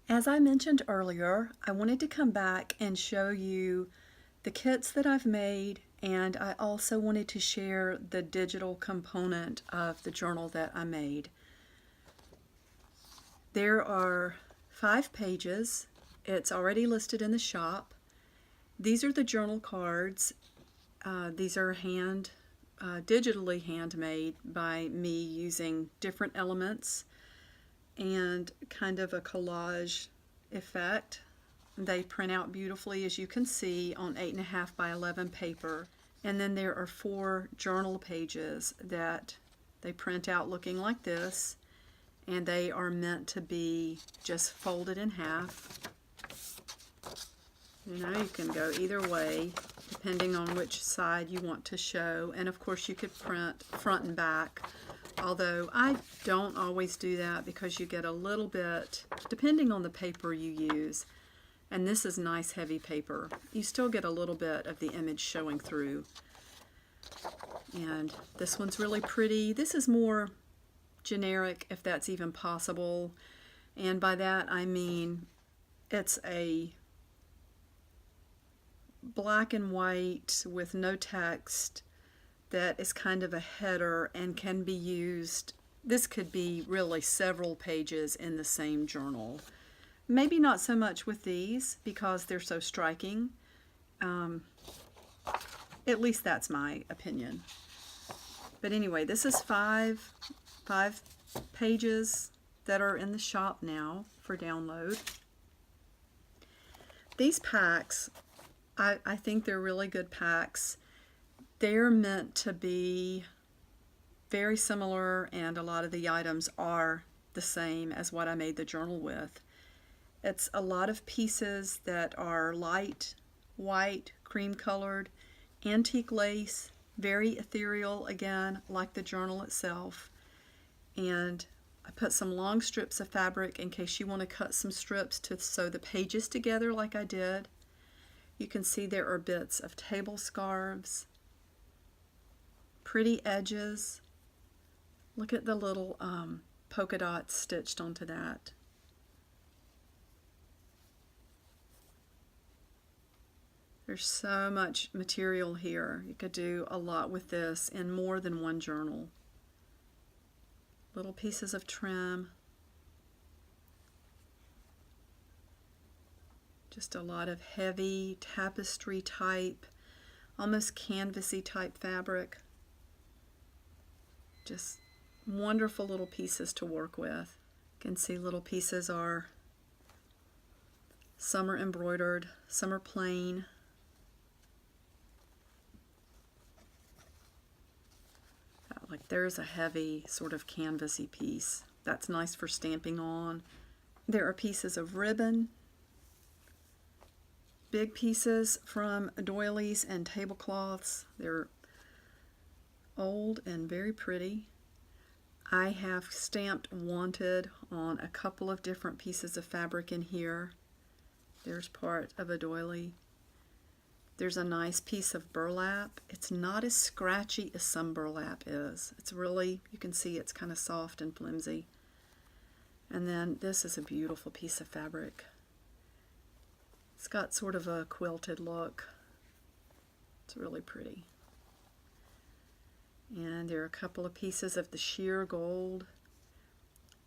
As I mentioned earlier, I wanted to come back and show you the kits that I've made, and I also wanted to share the digital component of the journal that I made. There are 5 pages. It's already listed in the shop. These are the journal cards. These are digitally handmade by me using different elements and kind of a collage effect. They print out beautifully, as you can see, on 8.5 by 11 paper. And then there are 4 journal pages that they print out looking like this, and they are meant to be just folded in half. You know, you can go either way depending on which side you want to show, and of course you could print front and back, although I don't always do that because you get a little bit, depending on the paper you use, and this is nice heavy paper, you still get a little bit of the image showing through. And this one's really pretty. This is more generic, if that's even possible, and by that I mean it's a black and white with no text that is kind of a header and can be used. This could be really several pages in the same journal. Maybe not so much with these because they're so striking. At least that's my opinion. But anyway, this is five pages that are in the shop now for download. These packs, I think they're really good packs. They're meant to be very similar, and a lot of the items are the same as what I made the journal with. It's a lot of pieces that are light, white, cream colored, antique lace, very ethereal again, like the journal itself. And I put some long strips of fabric in case you want to cut some strips to sew the pages together like I did. You can see there are bits of table scarves, pretty edges. Look at the little polka dots stitched onto that. There's so much material here. You could do a lot with this in more than one journal. Little pieces of trim. Just a lot of heavy tapestry type, almost canvasy type fabric. Just wonderful little pieces to work with. You can see little pieces are some are embroidered, some are plain. Like there's a heavy sort of canvasy piece. That's nice for stamping on. There are pieces of ribbon, big pieces from doilies and tablecloths. They're old and very pretty. I have stamped wanted on a couple of different pieces of fabric in here. There's part of a doily. There's a nice piece of burlap. It's not as scratchy as some burlap is. It's really, you can see it's kind of soft and flimsy. And then this is a beautiful piece of fabric. It's got sort of a quilted look. It's really pretty. And there are a couple of pieces of the sheer gold.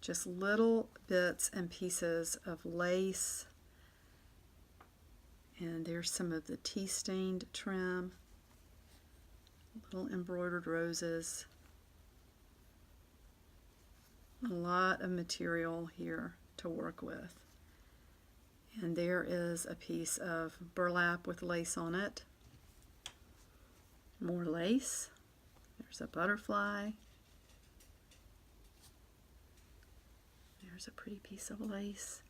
Just little bits and pieces of lace. And there's some of the tea-stained trim. Little embroidered roses. A lot of material here to work with. And there is a piece of burlap with lace on it. More lace. There's a butterfly. There's a pretty piece of lace.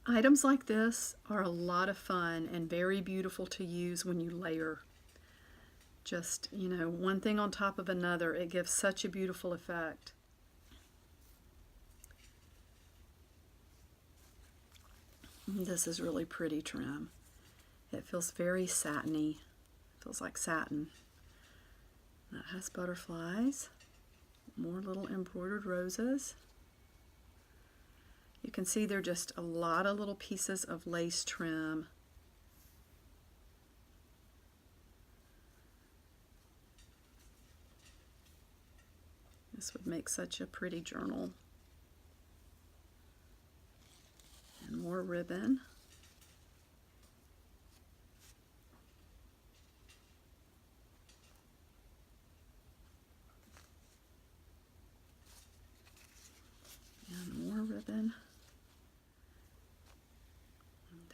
Items like this are a lot of fun and very beautiful to use when you layer. Just, you know, one thing on top of another, it gives such a beautiful effect. This is really pretty trim. It feels very satiny. It feels like satin. That has butterflies. More little embroidered roses. You can see they're just a lot of little pieces of lace trim. This would make such a pretty journal. And more ribbon. And more ribbon.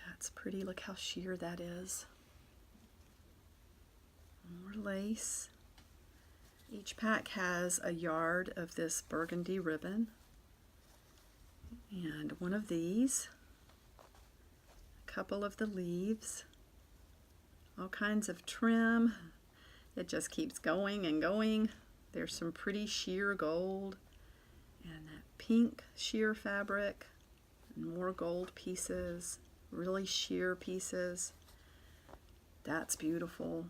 That's pretty. Look how sheer that is. More lace. Each pack has a yard of this burgundy ribbon and one of these, a couple of the leaves, all kinds of trim. It just keeps going and going. There's some pretty sheer gold and that pink sheer fabric and more gold pieces, really sheer pieces. That's beautiful.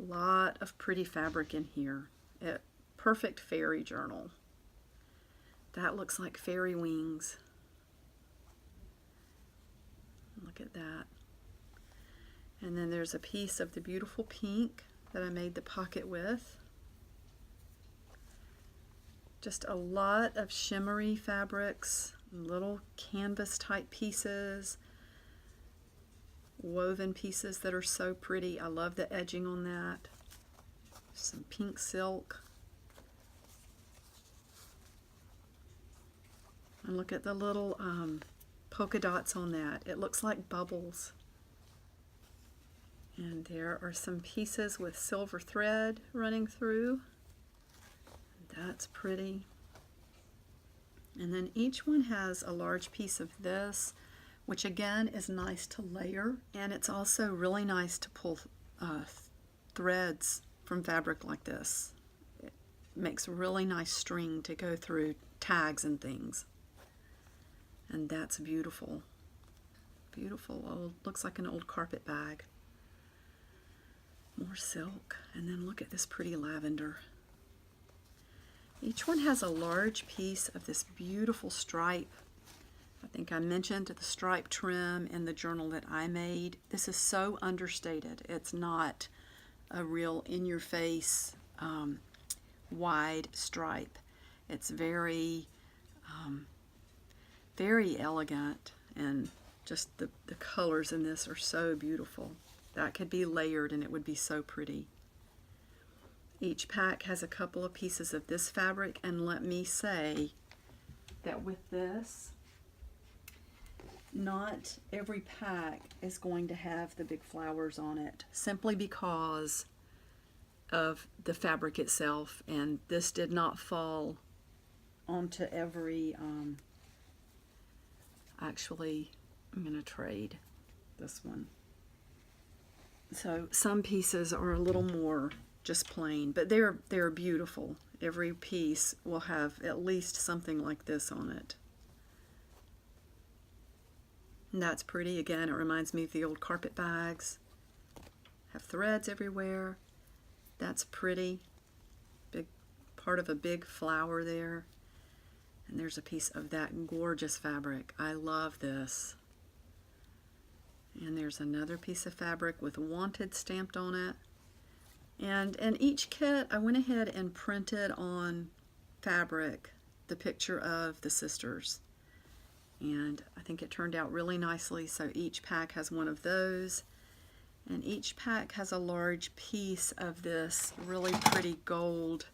Lot of pretty fabric in here. Perfect fairy journal. That looks like fairy wings. Look at that. And then there's a piece of the beautiful pink that I made the pocket with. Just a lot of shimmery fabrics, little canvas type pieces, woven pieces that are so pretty. I love the edging on that. Some pink silk. And look at the little polka dots on that. It looks like bubbles. And there are some pieces with silver thread running through. That's pretty. And then each one has a large piece of this, which again is nice to layer, and it's also really nice to pull threads from fabric like this. It makes a really nice string to go through tags and things. And that's beautiful. Beautiful. Oh, looks like an old carpet bag. More silk. And then look at this pretty lavender. Each one has a large piece of this beautiful stripe. I think I mentioned the stripe trim in the journal that I made. This is so understated. It's not a real in-your-face wide stripe. It's very, very elegant, and just the colors in this are so beautiful. That could be layered and it would be so pretty. Each pack has a couple of pieces of this fabric, and let me say that with this, not every pack is going to have the big flowers on it, simply because of the fabric itself, and this did not fall onto every, actually, I'm going to trade this one. So some pieces are a little more just plain, but they're beautiful. Every piece will have at least something like this on it. And that's pretty. Again, it reminds me of the old carpet bags. Have threads everywhere. That's pretty. Big part of a big flower there. And there's a piece of that gorgeous fabric. I love this. And there's another piece of fabric with "Wanted" stamped on it. And in each kit, I went ahead and printed on fabric the picture of the sisters. And I think it turned out really nicely. So each pack has one of those. And each pack has a large piece of this really pretty gold.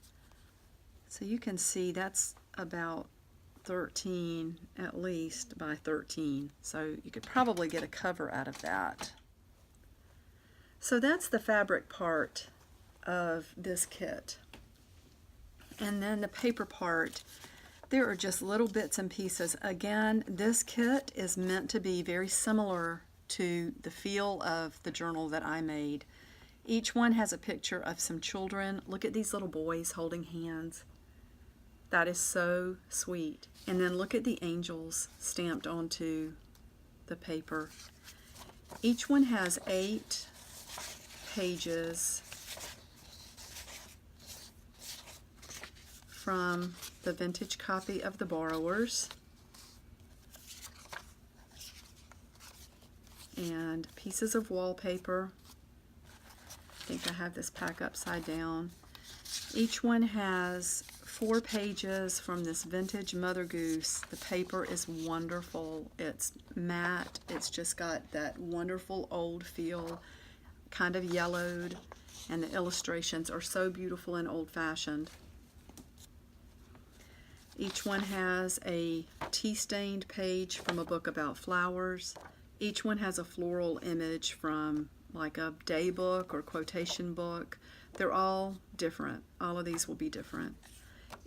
So you can see that's about 13 at least by 13. So you could probably get a cover out of that. So that's the fabric part of this kit. And then the paper part, there are just little bits and pieces. Again, this kit is meant to be very similar to the feel of the journal that I made. Each one has a picture of some children. Look at these little boys holding hands. That is so sweet. And then look at the angels stamped onto the paper. Each one has 8 pages from the vintage copy of The Borrowers. and pieces of wallpaper. I think I have this pack upside down. Each one has 4 pages from this vintage Mother Goose. The paper is wonderful. It's matte. It's just got that wonderful old feel, kind of yellowed, and the illustrations are so beautiful and old-fashioned. Each one has a tea-stained page from a book about flowers. Each one has a floral image from like a day book or quotation book. They're all different. All of these will be different.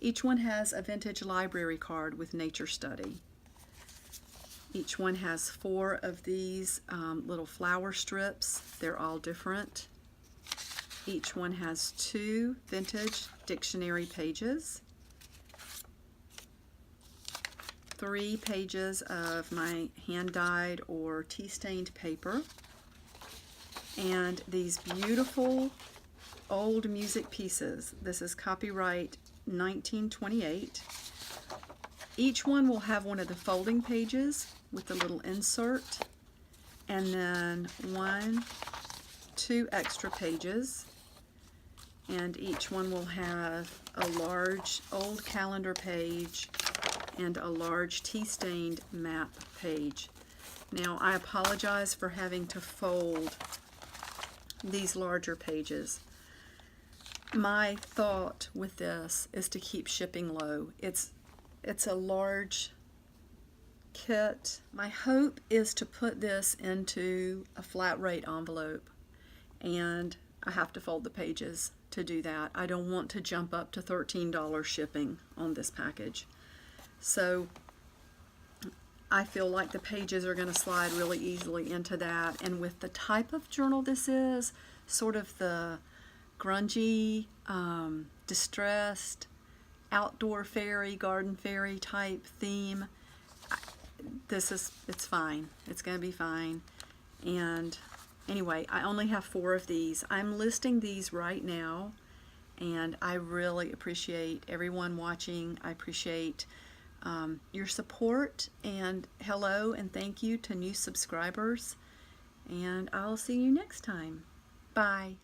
Each one has a vintage library card with nature study. Each one has 4 of these little flower strips. They're all different. Each one has 2 vintage dictionary pages, 3 pages of my hand-dyed or tea-stained paper, and these beautiful old music pieces. This is copyright 1928. Each one will have one of the folding pages with the little insert, and then 1, 2 extra pages, and each one will have a large old calendar page and a large tea-stained map page. Now, I apologize for having to fold these larger pages. My thought with this is to keep shipping low. It's a large kit. My hope is to put this into a flat rate envelope, and I have to fold the pages to do that. I don't want to jump up to $13 shipping on this package. So I feel like the pages are going to slide really easily into that, and with the type of journal this is, sort of the grungy, distressed, outdoor fairy, garden fairy type theme, it's fine. It's going to be fine. And anyway, I only have 4 of these. I'm listing these right now, and I really appreciate everyone watching. I appreciate your support, and hello and thank you to new subscribers, and I'll see you next time. Bye.